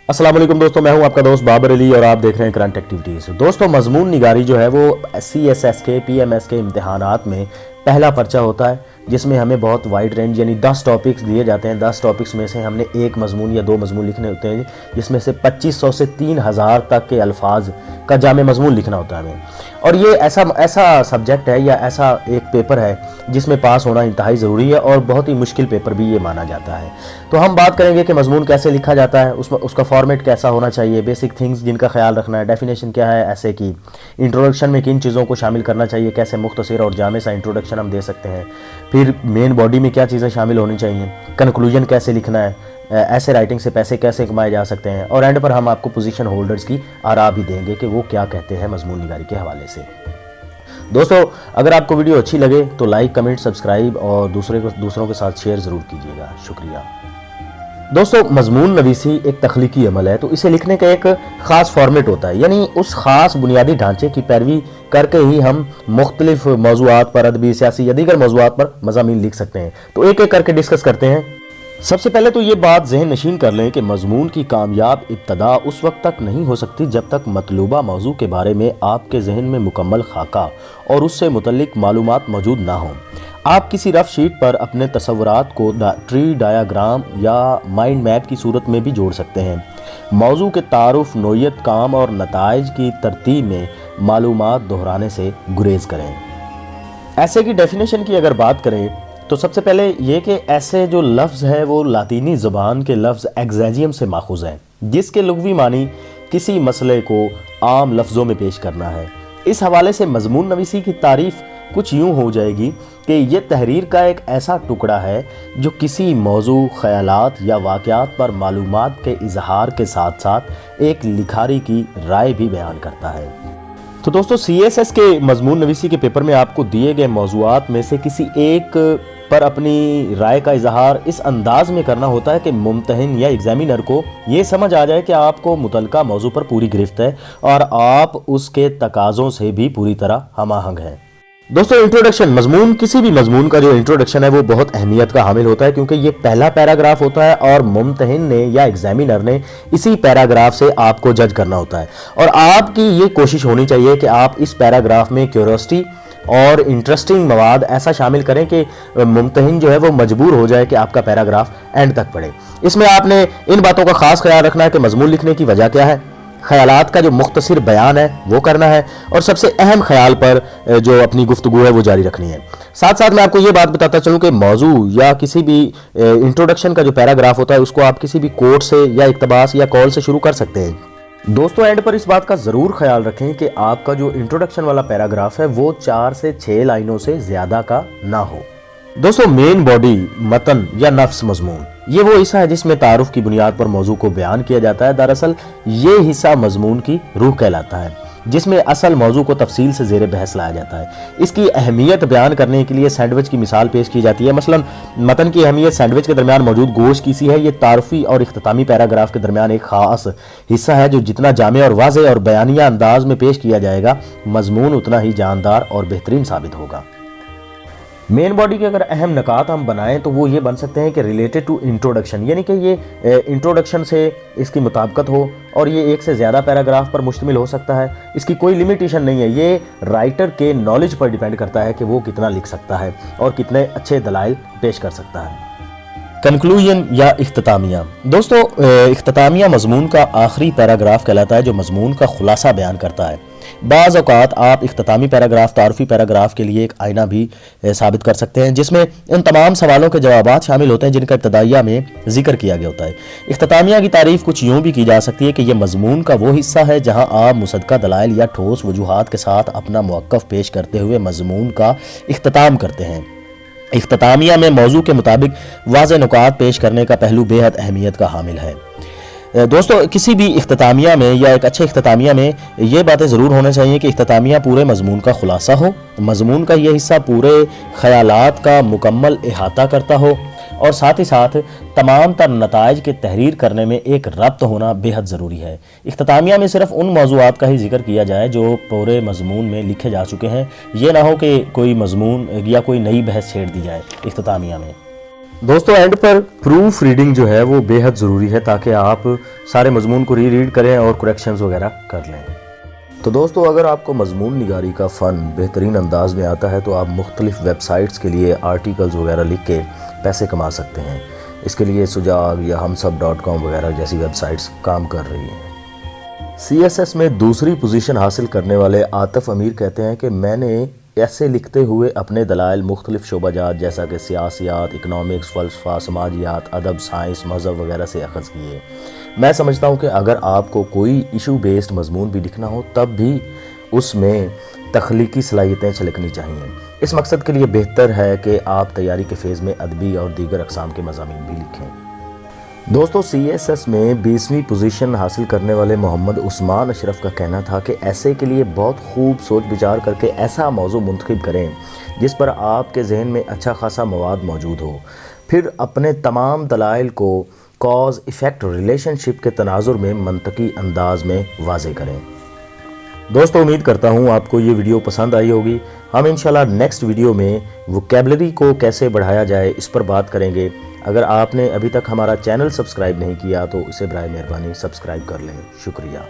अस्सलाम वालेकुम दोस्तों, मैं हूं आपका दोस्त बाबर अली और आप देख रहे हैं करंट एक्टिविटीज़। दोस्तों, मजमून निगारी जो है वो CSS के PMS के इम्तिहानात में पहला पर्चा होता है, जिसमें हमें बहुत वाइड रेंज यानी 10 टॉपिक्स दिए जाते हैं। 10 टॉपिक्स में से हमने एक मजमून या 2 मजमून लिखने होते हैं, जिसमें से 2500 से 3000 तक के अल्फाज का जामे मजमून लिखना होता है हमें। और ये ऐसा सब्जेक्ट है या ऐसा एक पेपर है जिसमें पास होना इंतहाई ज़रूरी है और बहुत ही मुश्किल पेपर भी ये माना जाता है। तो हम बात करेंगे कि मजमून कैसे लिखा जाता है, उसका फॉर्मेट कैसा होना चाहिए, बेसिक थिंग्स जिनका ख्याल रखना है, डेफिनेशन क्या है ऐसे की, इंट्रोडक्शन में किन चीज़ों को शामिल करना चाहिए, कैसे मुख्तसर और जामे सा इंट्रोडक्शन हम दे सकते हैं, फिर मेन बॉडी में क्या चीज़ें शामिल होनी चाहिए, कंक्लूजन कैसे लिखना है, ऐसे राइटिंग से पैसे कैसे कमाए जा सकते हैं, और एंड पर हम आपको पोजीशन होल्डर्स की आरा भी देंगे कि वो क्या कहते हैं मजमून निगारी के हवाले से। दोस्तों, अगर आपको वीडियो अच्छी लगे तो लाइक, कमेंट, सब्सक्राइब और दूसरों के साथ शेयर ज़रूर कीजिएगा। शुक्रिया। दोस्तों, मजमून नवीसी एक तख्लीकी अमल है, तो इसे लिखने का एक ख़ास फॉर्मेट होता है, यानी उस ख़ास बुनियादी ढांचे की पैरवी करके ही हम मुख्तलिफ मौज़ूआत पर, अदबी, सियासी या दीगर मौज़ूआत पर मज़ामीन लिख सकते हैं। तो एक एक करके डिस्कस करते हैं। सबसे पहले तो ये बात ज़हन नशीन कर लें कि मजमून की कामयाब इब्तदा उस वक्त तक नहीं हो सकती जब तक मतलूबा मौजू के बारे में आपके जहन में मुकम्मल खाका और उससे मुतल्लिक मालूमात मौजूद ना हों। आप किसी रफ शीट पर अपने तसव्वुरात को ट्री डायाग्राम या माइंड मैप की सूरत में भी जोड़ सकते हैं। मौजू के तारुफ, नोयत, काम और नताइज की तरतीब में मालूमात दोहराने से गुरेज करें। ऐसे की डेफिनेशन की अगर बात करें तो सबसे पहले ये कि ऐसे जो लफ्ज़ है वो लातीनी ज़बान के लफ्ज़ एक्सैजियम से माखूज़ है, जिसके लुग़वी मानी किसी मसले को आम लफ्ज़ों में पेश करना है। इस हवाले से मजमून नवीसी की तारीफ़ कुछ यूँ हो जाएगी कि ये तहरीर का एक ऐसा टुकड़ा है जो किसी मौजू, ख़यालात या वाक़यात पर मालूमात के इजहार के साथ साथ एक लिखारी की राय भी बयान करता है। तो दोस्तों, CSS के मजमून नवीसी के पेपर में आपको दिए गए मौज़ूआत में से किसी एक पर अपनी राय का इजहार इस अंदाज में करना होता है कि मुम्तहिन या एग्जामिनर को ये समझ आ जाए कि आपको मुतलका मौजू पर पूरी गिरफ्त है और आप उसके तकाज़ों से भी पूरी तरह हमाहंग हैं। दोस्तों, इंट्रोडक्शन, मजमून, किसी भी मजमून का जो इंट्रोडक्शन है वो बहुत अहमियत का हामिल होता है, क्योंकि ये पहला पैराग्राफ होता है और मुम्तहिन ने या एग्जामिनर ने इसी पैराग्राफ से आपको जज करना होता है। और आपकी ये कोशिश होनी चाहिए कि आप इस पैराग्राफ में क्यूरियोसिटी और इंटरेस्टिंग मवाद ऐसा शामिल करें कि मुम्तहिन जो है वो मजबूर हो जाए कि आपका पैराग्राफ एंड तक पढ़े। इसमें आपने इन बातों का खास ख्याल रखना है कि मजमून लिखने की वजह क्या है, ख्यालात का जो मुख्तसर बयान है वो करना है और सबसे अहम ख्याल पर जो अपनी गुफ्तगू है वो जारी रखनी है। साथ साथ मैं आपको ये बात बताता चलूँ कि मौजू या किसी भी इंट्रोडक्शन का जो पैराग्राफ होता है उसको आप किसी भी कोट से या इक्तबास या कॉल से शुरू कर सकते हैं। दोस्तों, एंड पर इस बात का ज़रूर ख्याल रखें कि आपका जो इंट्रोडक्शन वाला पैराग्राफ है वो 4 से 6 लाइनों से ज़्यादा का ना हो। दोस्तों, मेन बॉडी, मतन या नफ्स मजमून, ये वो हिस्सा है जिसमें तारुफ की बुनियाद पर मौजू को बयान किया जाता है। दरअसल ये हिस्सा मजमून की रूह कहलाता है, जिसमें असल मौजू को तफसील से ज़ेरे बहस लाया जाता है। इसकी अहमियत बयान करने के लिए सैंडविच की मिसाल पेश की जाती है। मसलन मतन की अहमियत सैंडविच के दरमियान मौजूद गोश्त की सी है। ये तारुफी और इख्तितामी पैराग्राफ के दरमियान एक ख़ास हिस्सा है जो जितना जामे और वाज़े और बयानिया अंदाज में पेश किया जाएगा, मजमून उतना ही जानदार और बेहतरीन साबित होगा। मेन बॉडी के अगर अहम नकात हम बनाएं तो वो ये बन सकते हैं कि रिलेटेड टू इंट्रोडक्शन, यानी कि ये इंट्रोडक्शन से इसकी मुताबिकत हो और ये एक से ज़्यादा पैराग्राफ पर मुश्तमिल हो सकता है। इसकी कोई लिमिटेशन नहीं है, ये राइटर के नॉलेज पर डिपेंड करता है कि वो कितना लिख सकता है और कितने अच्छे दलाइल पेश कर सकता है। कंक्लूजन या इख्तितामिया, दोस्तों, इख्तितामिया मजमून का आखिरी पैराग्राफ कहलाता है जो मजमून का खुलासा बयान करता है। बाज़ औक़ात आप इख्तितामी पैराग्राफ तारुफी पैराग्राफ के लिए एक आईना भी साबित कर सकते हैं, जिसमें इन तमाम सवालों के जवाबात शामिल होते हैं जिनका इब्तदाइया में जिक्र किया गया होता है। इख्तितामिया की तारीफ़ कुछ यूँ भी की जा सकती है कि यह मजमून का वो हिस्सा है जहाँ आप मुसद्दक़ा दलाइल या ठोस वजूहात के साथ अपना मौक़िफ़ पेश करते हुए मजमून का इख्तिताम करते हैं। इख्तितामिया में मौजू के मुताबिक वाज़े नुकात पेश करने का पहलू बेहद अहमियत का हामिल है। दोस्तों, किसी भी इख्तितामिया में या एक अच्छे इख्तितामिया में ये बातें ज़रूर होनी चाहिए कि इख्तितामिया पूरे मजमून का खुलासा हो, मजमून का ये हिस्सा पूरे ख़यालात का मुकम्मल इहाता करता हो और साथ ही साथ तमाम तर नताइज के तहरीर करने में एक रब्त होना बेहद ज़रूरी है। इख्तितामिया में सिर्फ उन मौज़ूआत का ही जिक्र किया जाए जो पूरे मजमून में लिखे जा चुके हैं। ये ना हो कि कोई मजमून या कोई नई बहस छेड़ दी जाए इख्तितामिया में। दोस्तों एंड पर प्रूफ रीडिंग जो है वो बेहद ज़रूरी है ताकि आप सारे मजमून को रीड करें और करेक्शंस वगैरह कर लें। तो दोस्तों अगर आपको मजमून निगारी का फ़न बेहतरीन अंदाज में आता है तो आप मुख्तलिफ वेबसाइट्स के लिए आर्टिकल्स वगैरह लिख के पैसे कमा सकते हैं। इसके लिए सुजाग या हमसब.com वगैरह जैसी वेबसाइट्स काम कर रही हैं। CSS में दूसरी पोजीशन हासिल करने वाले आतिफ अमीर कहते हैं कि मैंने ऐसे लिखते हुए अपने दलाइल मुख्तलिफ शोबाजात जैसा कि सियासियात, इकनॉमिक्स, फ़लसफ़ा, समाजियात, अदब, साइंस, मज़हब वगैरह से अख़ज़ किए। मैं समझता हूँ कि अगर आपको कोई इशू बेस्ड मजमून भी लिखना हो तब भी उसमें तख्लीकी सलाहियतें छलकनी चाहिए। इस मकसद के लिए बेहतर है कि आप तैयारी के फ़ेज़ में अदबी और दीगर अक़साम के मज़ामीन भी लिखें। दोस्तों CSS में 20वीं पोजीशन हासिल करने वाले मोहम्मद उस्मान अशरफ का कहना था कि ऐसे के लिए बहुत खूब सोच विचार करके ऐसा मौजू मुंतखब करें जिस पर आपके जहन में अच्छा खासा मवाद मौजूद हो, फिर अपने तमाम दलाइल को कॉज इफ़ेक्ट रिलेशनशिप के तनाजुर में मंतकी अंदाज में वाज़े करें। दोस्तों उम्मीद करता हूँ आपको ये वीडियो पसंद आई होगी। हम इंशाल्लाह नेक्स्ट वीडियो में वोकैबुलरी को कैसे बढ़ाया जाए इस पर बात करेंगे। अगर आपने अभी तक हमारा चैनल सब्सक्राइब नहीं किया तो इसे बराए मेहरबानी सब्सक्राइब कर लें। शुक्रिया।